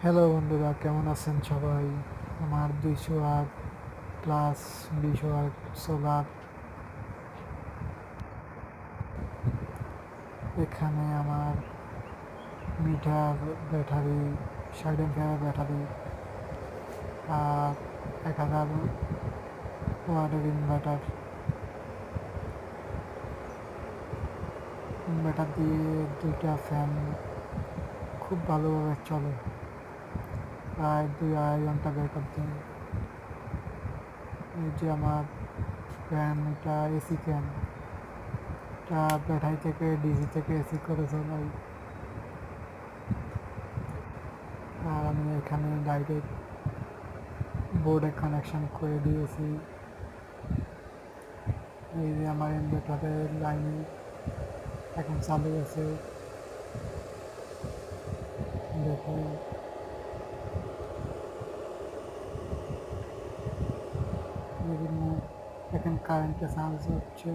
Hello বন্ধুরা, কেমন আছেন সবাই? আমার 208 প্লাস 208 সোলার। এখানে আমার মিটার ব্যাটারি, 60 অ্যাম্পিয়ার ব্যাটারি আর 1000 ওয়াটের ইনভার্টার। ইনভার্টার দিয়ে দুইটা ফ্যান খুব ভালোভাবে চলে, প্রায় 2-2.5 ঘন্টা ব্যাকআপ দেয়। এই যে আমার ফ্যান, এটা এসি ফ্যান। এটা ব্যাটারি থেকে ডিসি থেকে এসি করে চলাই। আর আমি এখানে ডাইরেক্ট বোর্ডে কানেকশন করে দিয়েছি। এই যে আমার ইনভার্টারের লাইন এখন চালু আছে, দেখুন। বিভিন্ন এখন কারেন্টে চার্জ হচ্ছে।